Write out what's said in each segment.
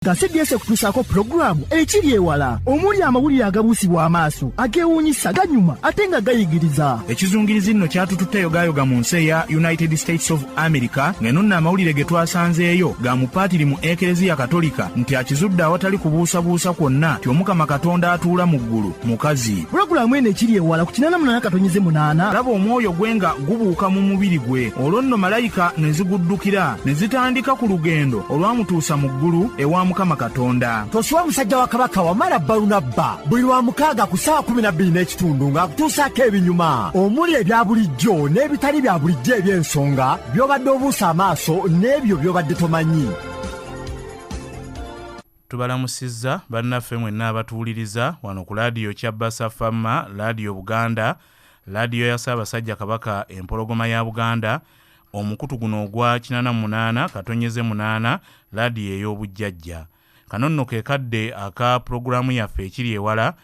CBS kutusaako programu ekiri ewala omuli amawulire agabuusibwa amaaso ageewuunyisa ganyuma ate nga gayigiriza. Ekizungirizi nno kyatututte yogayoga mu nsi eya United States of America ng'eno nno amawulire ge twasanzeeyo ga mupaatiri mu Ekereziya Katolika nti akizudde awatali kubuusabuusa kwonna ti Omukama Katonda atuula mu ggulu mukazi. Pulogulaamu eno ekiri ewala ku 88:8 laba omwoyo gwe nga gubuuka mu mubiri gwe olwo nno malayika ne ziguddukira ne zitandika ku lugendo olwamutuusa mu ggulu ewa Mukama Katonda. Toswa musajja wa Kabaka Wamala Balunabba buli lwa mukaaga ku ssaawa 12:30 ng'akutuusaako ebinyuma omuli ebya bulijjo n'ebitali bya bulijjo eby'ensonga by'obadde obuusa amaaso n'ebyo by'obadde tomanyi. Tubalamusizza bannaffe mwenna abatuwuliriza wano ku laadiyo CBSFM, laadiyo Buganda, laadiyo ya Ssaabasajja Kabaka empologoma ya Buganda, omukutu guno ogwa 88:8 laadiyo ey'obujjajja. Kano nno ke kadde aka pulogulaamu yaffe ekiri ewala,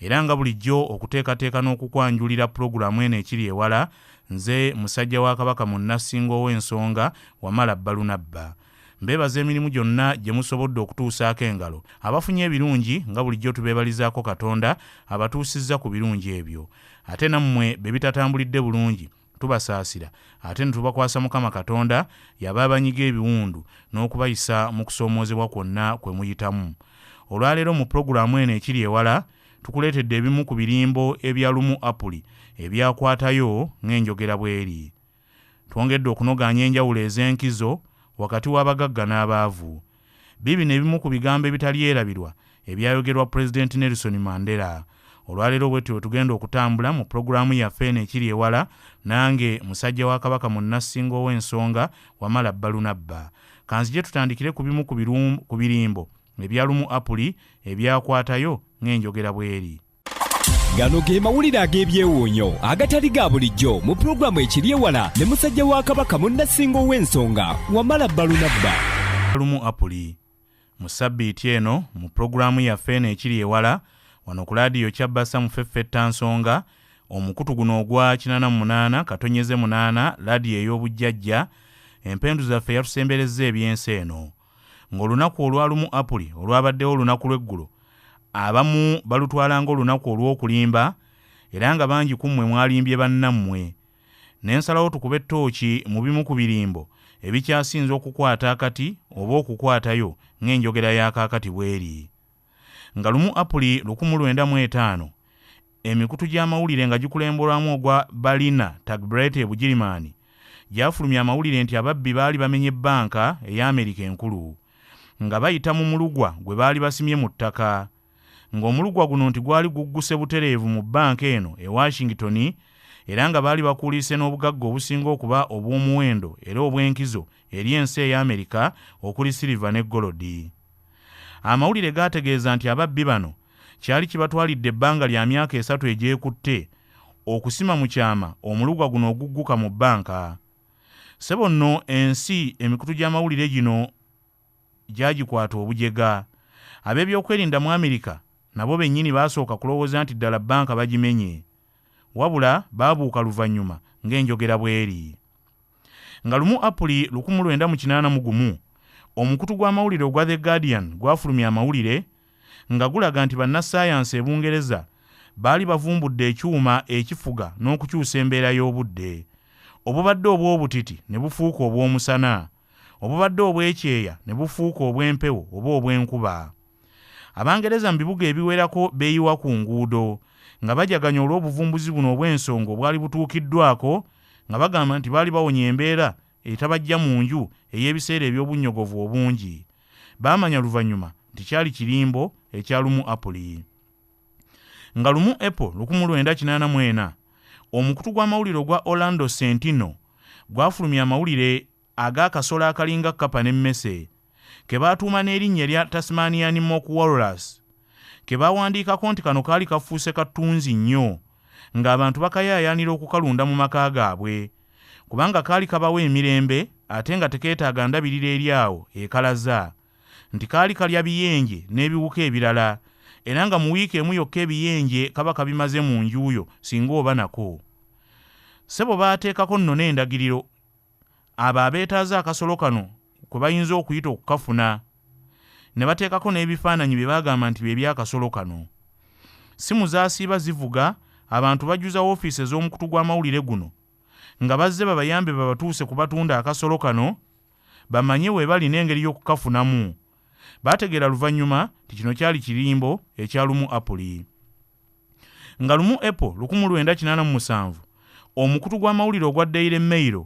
era nga bulijjo okuteekateeka n'okukwanjulira pulogulaamu eno ekiri ewala, nze musajja wa Kabaka munnassinga ow'ensonga Wamala Balunabba. Mbeebaza emirimu gyonna gye musobodde okutuusaako engalo. Abafunye ebirungi nga bulijjo tubeebalizaako Katonda abatuusizza ku birungi ebyo. Ate nammwe be bitatambulidde bulungi tubasaasira ate ne tubakwasa Mukama Katonda yaba banyiga ebiwundu n'okubayisa mu kusoomoozebwa kwonna kwe muyitamu. Olwaleero mu pulogulaamu eno ekiri ewala tukuleetedde ebimu ku birimbo ebya lumu apuli ebyakwatayo ng'enjogera bw'eri. Twongedde okunogaanya enjawulo ez'enkizo wakati w'abagagga n'abaavu. Bibino ebimu ku bigambo ebitalyerabirwa ebyayogerwa Pulezidenti Nelson Mandela. Olwaleero bwetyo tugenda okutambula mu pulogulaamu yaffe eno ekiri ewala, nange musajja wa Kabaka munnassinga ow'ensonga Wamala Balunabba. Kanzije tutandikire ku bimu ku birimbo ebya lumu apuli ebyakwatayo ng'enjogera bw'eri. Gano ge mawulire ag'ebyewuunyo agatali ga bulijjo mu pulogulaamu ekiri ewala ne musajja wa Kabaka munnassinga ow'ensonga Wamala Balunabba. Lumu apuli mu sabbiiti eno mu pulogulaamu yaffe eno ekiri ewala wano ku laadiyo Kyabasa mu Ffeffetta Nsonga, omukutu guno ogwa 88:8 laadiyo ey'obujjajja, empendu zaffe yatusemberezza ebyensi eno. Ng'olunaku olwa lumu apuli olwabaddewo olunaku lw'eggulo, abamu balutwala ng'olunaku olw'okulimba, era nga bangi ku mmwe mwalimbye bannammwe. N'ensalawo tukube ettooki mu bimu ku birimbo ebikyasinze okukwata akati oba okukwatayo ng'enjogera y'akaakati bw'eri. Nga lumu apuli 1905 emikutu gy'amawulire nga gikulemberwamu ogwa Balina Tagbrete Bugirimaani gyafulumya amawulire nti ababbi baali bamenye bbanka ey'Amerika enkulu nga bayita mu mulugwa gwe baali basimye mu ttaka, ng'omulugwa guno nti gwali gugguse butereevu mu bbanka eno e Washington, era nga baali bakuulise n'obugagga obusinga okuba obw'omuwendo era obw'enkizo eri ensi ey'Amerika okuli siliva ne golodi. Amawulire gaategeeza nti ababbi bano kyali kibatwalidde ebbanga lya myaka 3 egyekutte okusima mu kyama omulugwa guno ogugguka mu bbanka. Ssebo nno ensi emikutu gy'amawulire gino gyagikwata obujega. Ab'ebyokwerinda mu Amerika nabo bennyini baasooka kulowooza nti ddala bbanka bagimenye, wabula baabuuka luvannyuma ng'enjogera bw'eri. Nga lumu apuli 1981 omukutu gw'amawulire ogwa The Guardian gwafulumya amawulire nga gulaga nti bannassaayansi e Bungereza baali bavumbudde ekyuma ekifuga n'okukyusa embeera y'obudde. Obubadde obw'obutiti ne bufuuka obw'omusana, obubadde obw'ekyeya ne bufuuka obw'empewo oba obw'enkuba. Abangereza mu bibuga ebiwerako beeyiwa ku nguudo nga bajaganya olw'obuvumbuzi buno obw'ensonga obwali butuukiddwako, nga bagamba nti baali bawonya embeera etabajja mu nju ey'ebiseera eby'obunnyogovu obungi. Baamanya luvannyuma nti kyali kirimbo ekya lumu apuli. Nga lumu April 1984 omukutu gw'amawulire ogwa Orlando Sentinel gwafulumya amawulire ag'akasolo akalinga kkapa n'emmese ke baatuuma n'erinnya erya Tasmanian Mock Walrus, ke baawandiikako nti kano kaali kafuuse kattunzi nnyo ng'abantu bakayaayaanira okukalunda mu maka gaabwe, kubanga kaali kabawo emirembe ate nga tekeetaaga ndabirira eri awo ekalaza, nti kaali kalya biyenje n'ebiwuka ebirala, era nga mu wiiki emu yokka ebiyenje kaba kabimaze mu njuuyo singa oba nako. Ssebo baateekako nno n'endagiriro abo abeetaaza akasolo kano kwe bayinza okuyita okukafuna, ne bateekako n'ebifaananyi bye baagamba nti bye by'akasolo kano. Simu zaasiiba zivuga, abantu bajjuza woofiisi ez'omukutu gw'amawulire guno nga bazze babayambe babatuuse ku batunda akasolo kano bamanye we bali n'engeri y'okukafunamu. Baategeera luvannyuma ti kino kyali kirimbo ekya lumu Apuli. Nga lumu April 1987 omukutu gw'amawulire ogwa Daily Mail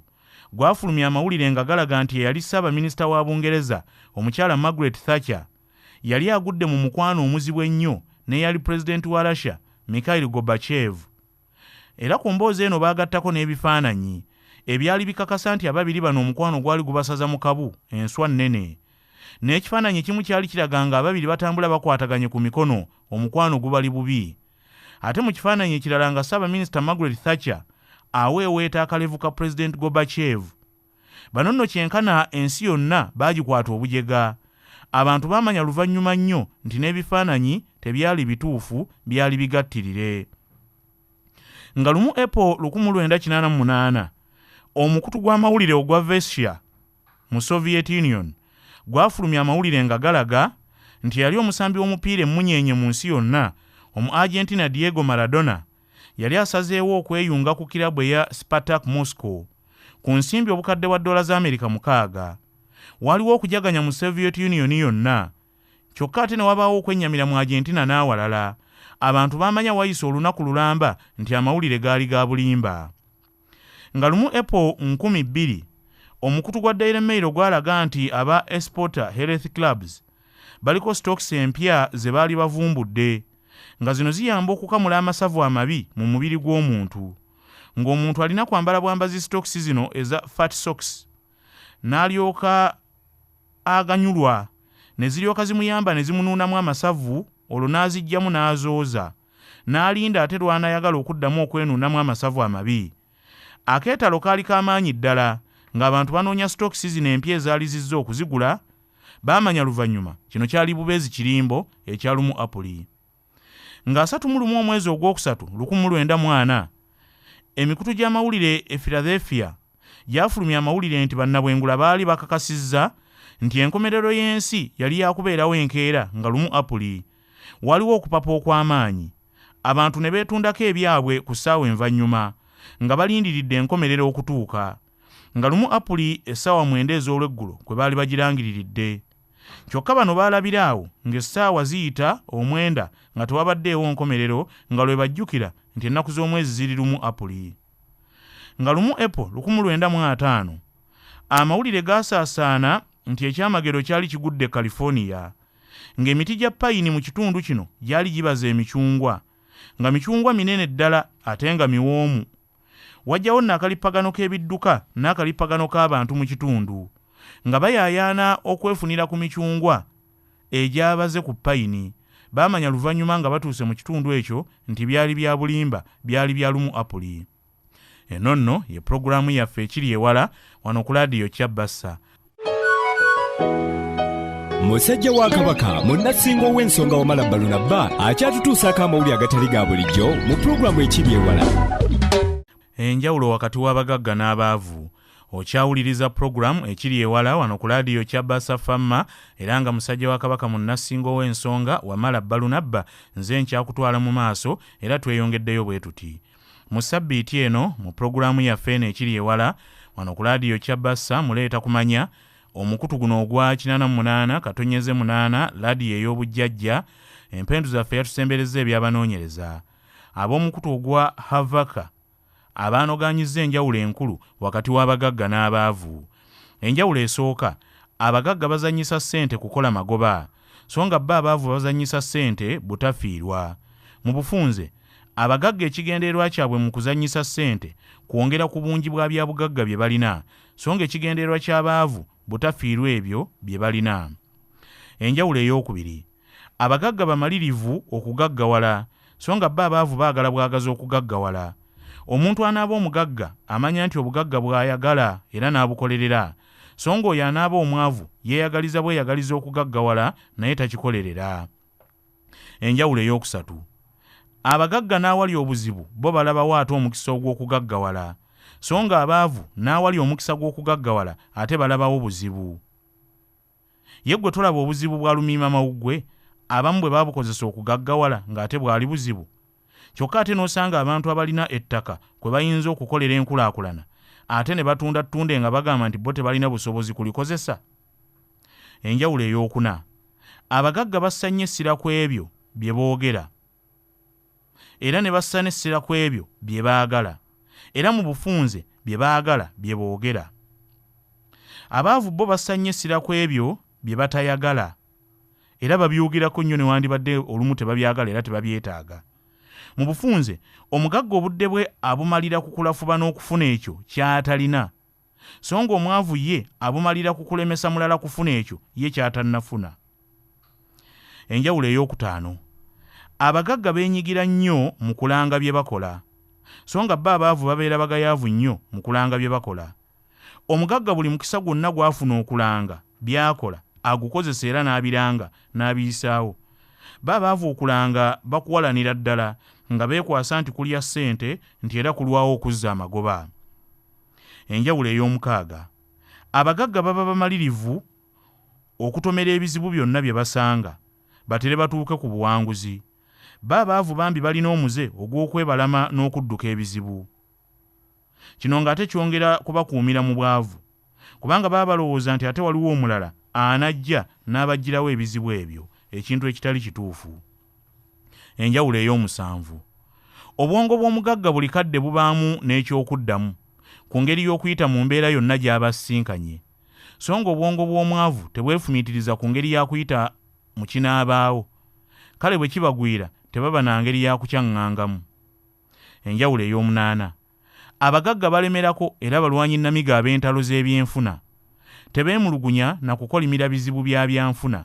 gwafulumya amawulire nga galaga nti yali Ssaabaminisita wa Bungereza omukyala Margaret Thatcher yali agudde mu mukwano omuzibu ennyo ne yali Pulezidenti wa Russia Mikhail Gorbachev. Era ku mboozi eno baagattako n'ebifaananyi ebyali bikakasa nti ababiri bano omukwano gwali gubasaza mu kabu enswa nnene. N'ekifaananyi ekimu kyali kiraga nga ababiri batambula bakwataganye ku mikono omukwano gubali bubi. Ate mu kifaananyi ekirala nga Ssaabaminisita Margaret Thatcher aweeweeta akalevu ka Pulezidenti Gorbachev. Bano nno kyenkana ensi yonna baagikwata obujega. Abantu baamanya luvannyuma nnyo nti n'ebifaananyi tebyali bituufu, byali bigattirire. Nga lumu April 1988 omukutu gw'amawulire ogwa Vestia mu Soviet Union gwafulumya amawulire nga galaga nti yali omusambi w'omupiira emmunyeenye mu nsi yonna omu Argentina Diego Maradona yali asazeewo okweyunga ku kirabu eya Spartak Moscow ku nsimbi obukadde wa $6 6. Waliwo okujaganya mu Soviet Union yonna, kyokka ate ne wabaawo okwennyamira mu Argentina n'awalala. Abantu baamanya wayise olunaku lulamba nti amawulire gaali ga bulimba. Nga lumu April 2000 omukutu gwa Daily Mail gwalaga nti aba Exporter Health Clubs baliko stocks empya ze baali bavumbudde, nga zino ziyamba okukamula amasavu amabi mu mubiri gw'omuntu. Ng'omuntu alina kwambala bwambazi stocks zino eza fat socks n'alyoka aganyulwa, ne ziryoka zimuyamba ne zimunuunamu amasavu, olwo n'azijjamu n'azooza, n'alinda ate lw'anaayagala okuddamu okwenuunamu amasavu amabi. Akeetalo kaali k'amaanyi ddala, ng'abantu banoonya stocks zino empya ezaali zizze okuzigula. Baamanya luvannyuma kino kyali bubeezi kirimbo ekya lumu Apuli. Nga 31 omwezi ogwokusatu 1994 emikutu gy'amawulire e Philadelphia gyafulumya amawulire nti bannabwengula baali bakakasizza nti enkomerero y'ensi yali yakubeerawo enkeera nga lumu Apuli. Waliwo okupapa okw'amaanyi. Abantu ne beetundako ebyabwe ku ssaawa envannyuma nga balindiridde enkomerero okutuuka. Nga lumu Apuli essaawa 9 ez'olweggulo kwe baali bagirangiriridde. Kyokka bano baalabiraawo ng'essaawa ziyita 9 nga tewabaddeewo nkomerero, nga lwe bajjukira nti ennaku z'omwezi ziri lumu Apuli. Nga lumu April 1905 amawulire gaasaasaana nti ekyamagero kyali kigudde California, ng'emiti gya payini mu kitundu kino gyali gibaza emicungwa, nga micungwa minene ddala ate nga miwoomu. Wajjawo n'akalipagano k'ebidduka n'akalipagano k'abantu mu kitundu, nga bayaayaana okwefunira ku micungwa egyabaze ku payini. Baamanya luvannyuma nga batuuse mu kitundu ekyo nti byali bya bulimba, byali bya lumu Apuli. Eno nno ye pulogulaamu yaffe ekiri ewala wano ku laadiyo Kyabbassa. Musajja wa Kabaka munnasinga ow'ensonga Wamala Balunabba akyatutuusaako amawulire agatali ga bulijjo mu pulogulaamu ekiri ewala. Enjawulo wakati w'abagagga n'abaavu. Okyawuliriza pulogulaamu ekiri ewala wano ku laadiyo CBSFM, era nga musajja wa Kabaka munnasinga ow'ensonga Wamala Balunabba nze nkyakutwala mu maaso, era tweyongeddeyo bwe tuti. Mu ssabbiiti eno mu pulogulaamu yaffe eno ekiri ewala wano ku laadiyo Kyabbassa muleeta kumanya omukutu guno ogwa 88 laadiyo ey'obujjajja. Empendu zaffe yatusembereza ebyabanoonyereza. Ab'omukutu ogwa Havaka abaanogaanyizza enjawulo enkulu wakati w'abagagga n'abaavu. Enjawulo esooka, abagagga bazannyisa ssente kukola magoba, so nga bo abaavu bazannyisa ssente butafiirwa. Mu bufunze, abagagga ekigendererwa kyabwe mu kuzannyisa ssente kwongera ku bungi bwa bya bugagga bye balina, so nga ekigendererwa ky'abaavu butafiirwa ebyo bye balina. Enjawulo ey'okubiri, abagagga bamalirivu okugaggawala, so nga bo abaavu baagala bwagazi okugaggawala. Omuntu anaaba omugagga amanya nti obugagga bw'ayagala era n'abukolerera, so ng'oyo anaaba omwavu yeeyagaliza bweyagaliza okugaggawala naye takikolerera. Enjawulo ey'okusatu, abagagga n'awali obuzibu bo balabawo ate omukisa ogw'okugaggawala, so nga abaavu n'awali omukisa gw'okugaggawala ate balabawo buzibu. ye gwe tolaba obuzibu bwa lumiimamawuggwe abamu bwe baabukozesa okugaggawala ng'ate bwali buzibu. Kyokka ate n'osanga abantu abalina ettaka kwe bayinza okukolera enkulaakulana ate ne batunda nga bagamba nti bo tebalina busobozi kulikozesa. Enjawulo ey'okuna, abagagga bassa nnyo essira ku ebyo bye boogera era ne bassa n'essira ku ebyo bye baagala era mu bufunze bye baagala bye boogera. Abaavu bo bassa nnyo essira ku ebyo bye batayagala era babyogirako nnyo newandibadde olumu tebabyagala era tebabyetaaga. Mu bufunze omugagga obudde bwe abumalira ku kulafuba n'okufuna ekyo ky'atalina, so nga omwavu ye abumalira ku kulemesa mulala kufuna ekyo ye ky'atannafuna. Enjawulo ey'okutaano, abagagga beenyigira nnyo mu kulanga bye bakola, so nga bo abaavu babeera bagayaavu nnyo mu kulanga bye bakola. Omugagga buli mukisa gwonna gw'afuna okulanga by'akola agukozesa era n'abiranga n'abiyisaawo. Bo abaavu okulanga bakuwalanira ddala nga beekwasa nti kulya ssente nti era kulwawo okuzza amagoba. Enjawulo ey'omukaaga, abagagga baba bamalirivu okutomera ebizibu byonna bye basanga batere batuuke ku buwanguzi. Bo abaavu bambi balina omuze ogw'okwebalama n'okudduka ebizibu. Kino ng'ate kyongera kubakuumira mu bwavu, kubanga baba balowooza nti ate waliwo omulala anajja n'abaggyirawo ebizibu ebyo, ekintu ekitali kituufu. Enjawulo ey'omusanvu, obwongo bw'omugagga buli kadde bubaamu n'ekyokuddamu ku ngeri y'okuyita mu mbeera yonna gy'aba asisinkanye, so nga obwongo bw'omwavu tebwefumiitiriza ku ngeri y'akuyita mu kinaabaawo, kale bwe kibagwira tebaba na ngeri y'akukyaŋŋangamu. Enjawulo ey'omunaana, abagagga balemerako era balwanyi nnamiga ab'entalo z'ebyenfuna. Tebeemulugunya na kukolimira bizibu bya byanfuna,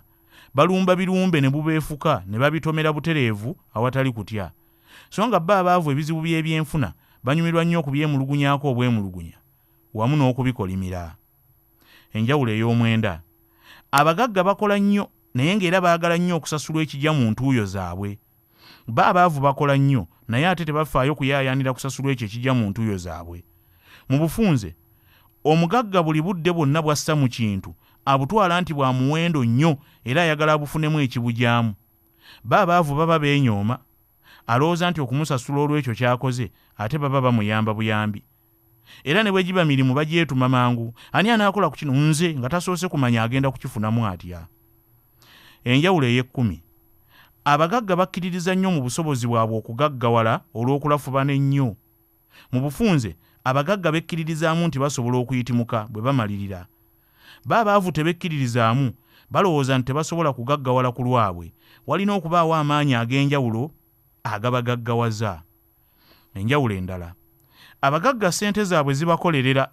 balumba birumbe ne bubeefuka ne babitomera butereevu awatali kutya, so nga bo abaavu ebizibu by'ebyenfuna banyumirwa nnyo okubyemulugunyaako obwemulugunya wamu n'okubikolimira. Enjawulo ey'omwenda, abagagga bakola nnyo naye ng'era baagala nnyo okusasulwa ekijja mu ntuuyo zaabwe. Bo abaavu bakola nnyo naye ate tebafaayo kuyaayaanira kusasulwa ekyo ekijja mu ntuuyo zaabwe. Mu bufunze omugagga buli budde bwonna bwassa mu kintu abutwala nti bwa muwendo nnyo era ayagala abufunemu ekibujyamu. Bo abaavu baba beenyooma, alowooza nti okumusasula olw'ekyo ky'akoze ate baba bamuyamba buyambi. Era ne bwe giba mirimu bagyetuma mangu, ani anaakola ku kino nze nga tasoose kumanya agenda kukifunamu atya. Enjawulo ey'ekkumi, abagagga bakkiririza nnyo mu busobozi bwabwe okugaggawala olw'okulafubana ennyo. Mu bufunze abagagga bekkiririzaamu nti basobola okuyitimuka bwe bamalirira. Bo abaavu tebekkiririzaamu, balowooza nti tebasobola kugaggawala ku lwabwe, walina okubaawo amaanyi ag'enjawulo agabagaggawaza. Enjawulo endala, abagagga ssente zaabwe zibakolerera,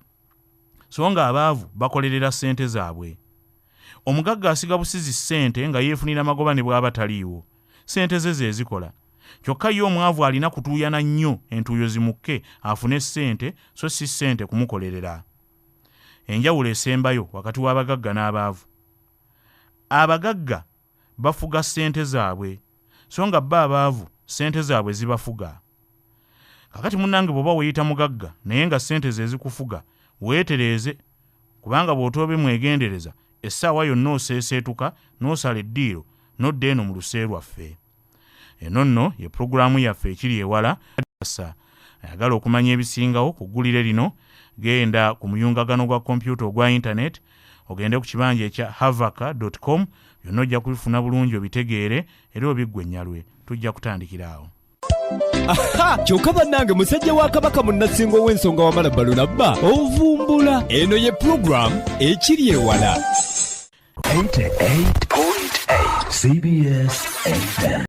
so nga abaavu bakolerera ssente zaabwe. Omugagga asiga busizi ssente nga yeefunira amagoba ne bw'aba taliiwo, ssente ze ze zikola. Kyokka ye omwavu alina kutuuyana nnyo entuuyo zimukke afune ssente so si ssente kumukolerera. Enjawulo esembayo wakati w'abagagga n'abaavu, abagagga bafuga ssente zaabwe, so nga bo abaavu ssente zaabwe zibafuga. Kakati munnange bw'oba weeyita mugagga naye nga ssente ze zikufuga, weetereeze, kubanga bw'otoobe mwegendereza essaawa yonna oseeseetuka n'osala eddiiro n'odda eno mu luse lwaffe. Eno nno ye pulogulaamu yaffe ekiri ewala. Ayagala okumanya ebisingawo ku ggulire lino, genda ku muyungagano gwa kompyuta ogwa intaneti, ogende ku kibanja ekya havaka.com, byonna ojja kubifuna bulungi obitegeere era obiggwennyalwe. Tujja kutandikira awo. Aha! Kyokka bannange musajja wa Kabaka munnasinga ow'ensonga Wamala Balunabba ovumbula. Eno ye pulogulaamu ekiri ewala. 88.8 CBSFM.